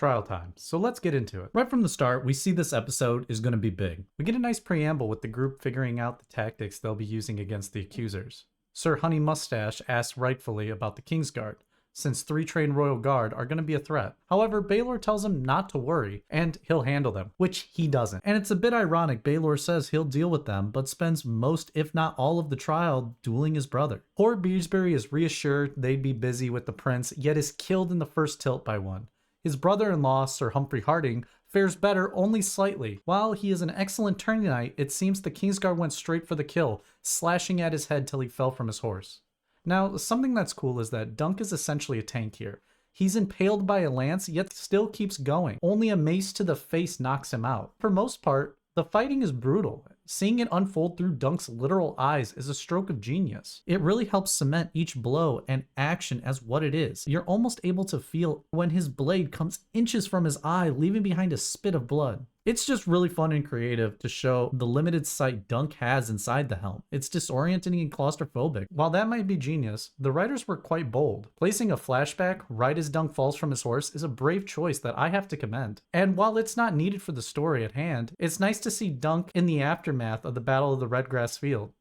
Trial time. So let's get into it. Right from the start, we see this episode is going to be big. We get a nice preamble with the group figuring out the tactics they'll be using against the accusers. Sir Honey Mustache asks rightfully about the Kingsguard, since 3 trained Royal Guard are going to be a threat. However, Baelor tells him not to worry, and he'll handle them, which he doesn't. And it's a bit ironic, Baelor says he'll deal with them, but spends most, if not all of the trial dueling his brother. Poor Beesbury is reassured they'd be busy with the prince, yet is killed in the first tilt by one. His brother-in-law, Sir Humphrey Harding, fares better only slightly. While he is an excellent tourney knight, it seems the Kingsguard went straight for the kill, slashing at his head till he fell from his horse. Now, something that's cool is that Dunk is essentially a tank here. He's impaled by a lance, yet still keeps going. Only a mace to the face knocks him out. For most part, the fighting is brutal. Seeing it unfold through Dunk's literal eyes is a stroke of genius. It really helps cement each blow and action as what it is. You're almost able to feel when his blade comes inches from his eye, leaving behind a spit of blood. It's just really fun and creative to show the limited sight Dunk has inside the helm. It's disorienting and claustrophobic. While that might be genius, the writers were quite bold. Placing a flashback right as Dunk falls from his horse is a brave choice that I have to commend. And while it's not needed for the story at hand, it's nice to see Dunk in the aftermath of the Battle of the Redgrass Field.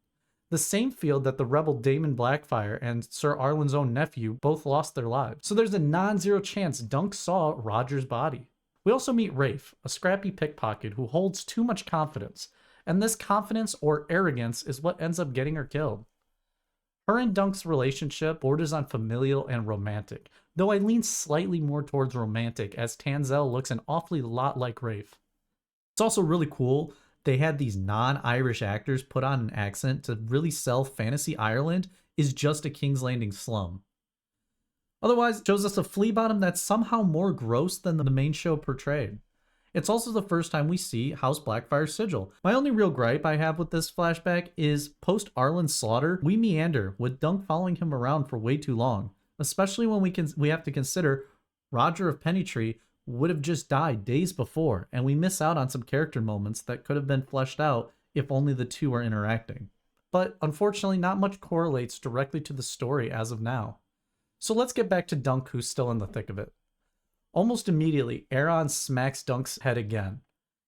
The same field that the rebel Daemon Blackfire and Sir Arlen's own nephew both lost their lives. So there's a non-zero chance Dunk saw Roger's body. We also meet Rafe, a scrappy pickpocket who holds too much confidence, and this confidence or arrogance is what ends up getting her killed. Her and Dunk's relationship borders on familial and romantic, though I lean slightly more towards romantic as Tanzell looks an awfully lot like Rafe. It's also really cool they had these non-Irish actors put on an accent to really sell Fantasy Ireland is just a King's Landing slum. Otherwise, it shows us a flea bottom that's somehow more gross than the main show portrayed. It's also the first time we see House Blackfire's sigil. My only real gripe I have with this flashback is post Arlen's slaughter, we meander with Dunk following him around for way too long, especially when we have to consider Roger of Pennytree would have just died days before, and we miss out on some character moments that could have been fleshed out if only the two were interacting. But unfortunately, not much correlates directly to the story as of now. So let's get back to Dunk, who's still in the thick of it. Almost immediately, Aeron smacks Dunk's head again.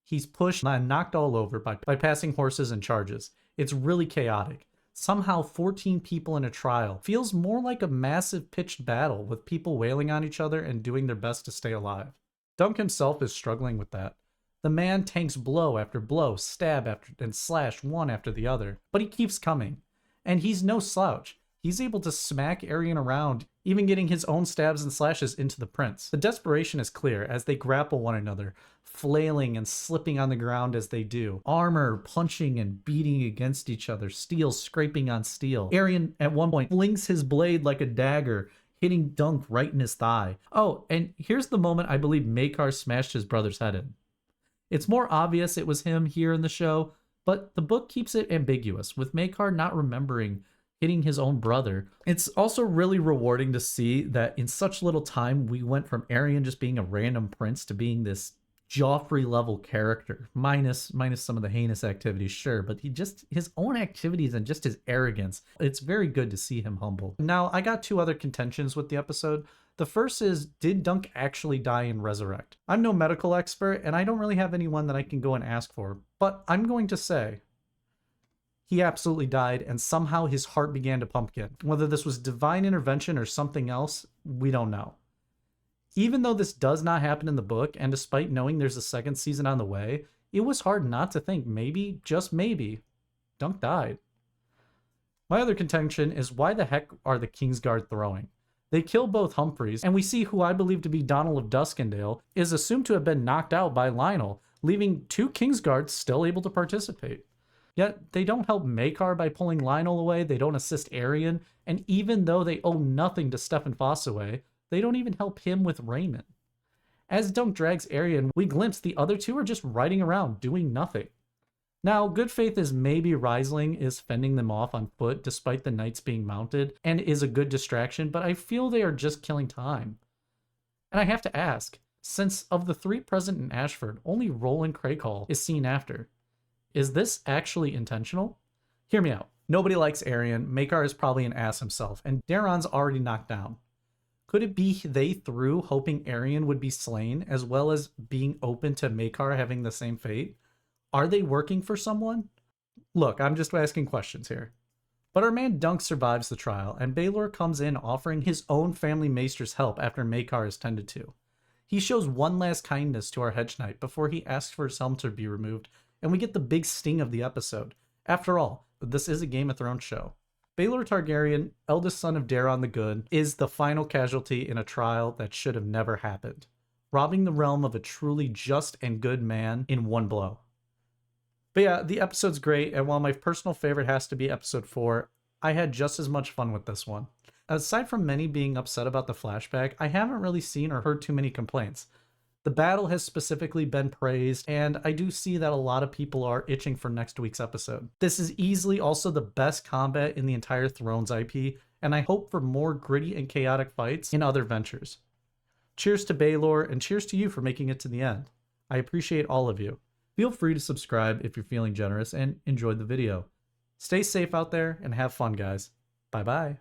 He's pushed and knocked all over by passing horses and charges. It's really chaotic. Somehow 14 people in a trial feels more like a massive pitched battle with people wailing on each other and doing their best to stay alive. Dunk himself is struggling with that. The man tanks blow after blow, stab after and slash one after the other, but he keeps coming. And he's no slouch. He's able to smack Aerion around, even getting his own stabs and slashes into the prince. The desperation is clear as they grapple one another, flailing and slipping on the ground as they do. Armor punching and beating against each other, steel scraping on steel. Aerion at one point flings his blade like a dagger, hitting Dunk right in his thigh. Oh, and here's the moment I believe Maekar smashed his brother's head in. It's more obvious it was him here in the show, but the book keeps it ambiguous, with Maekar not remembering hitting his own brother. It's also really rewarding to see that in such little time, we went from Aerion just being a random prince to being this Joffrey level character, minus some of the heinous activities, sure, but his own activities and just his arrogance. It's very good to see him humble. Now, I got 2 other contentions with the episode. The first is, did Dunk actually die and resurrect? I'm no medical expert, and I don't really have anyone that I can go and ask for, but I'm going to say he absolutely died, and somehow his heart began to pump again. Whether this was divine intervention or something else, we don't know. Even though this does not happen in the book, and despite knowing there's a 2nd season on the way, it was hard not to think maybe, just maybe, Dunk died. My other contention is, why the heck are the Kingsguard throwing? They kill both Humphreys, and we see who I believe to be Donald of Duskendale is assumed to have been knocked out by Lionel, leaving 2 Kingsguards still able to participate. Yet, they don't help Maekar by pulling Lionel away, they don't assist Aerion, and even though they owe nothing to Stefan Fossaway, they don't even help him with Raymond. As Dunk drags Aerion, we glimpse the other 2 are just riding around, doing nothing. Now, good faith is maybe Riesling is fending them off on foot despite the knights being mounted, and is a good distraction, but I feel they are just killing time. And I have to ask, since of the 3 present in Ashford, only Roland Crakehall is seen after, is this actually intentional? Hear me out. Nobody likes Aerion, Maekar is probably an ass himself, and Daeron's already knocked down. Could it be they threw hoping Arion would be slain, as well as being open to Maekar having the same fate? Are they working for someone? Look, I'm just asking questions here. But our man Dunk survives the trial, and Baylor comes in offering his own family maester's help after Maekar is tended to. He shows one last kindness to our hedge knight before he asks for his helm to be removed, and we get the big sting of the episode. After all, this is a Game of Thrones show. Baelor Targaryen, eldest son of Daeron the Good, is the final casualty in a trial that should have never happened, robbing the realm of a truly just and good man in one blow. But yeah, the episode's great, and while my personal favorite has to be episode 4, I had just as much fun with this one. Aside from many being upset about the flashback, I haven't really seen or heard too many complaints. The battle has specifically been praised, and I do see that a lot of people are itching for next week's episode. This is easily also the best combat in the entire Thrones IP, and I hope for more gritty and chaotic fights in other ventures. Cheers to Baelor, and cheers to you for making it to the end. I appreciate all of you. Feel free to subscribe if you're feeling generous, and enjoy the video. Stay safe out there, and have fun, guys. Bye-bye.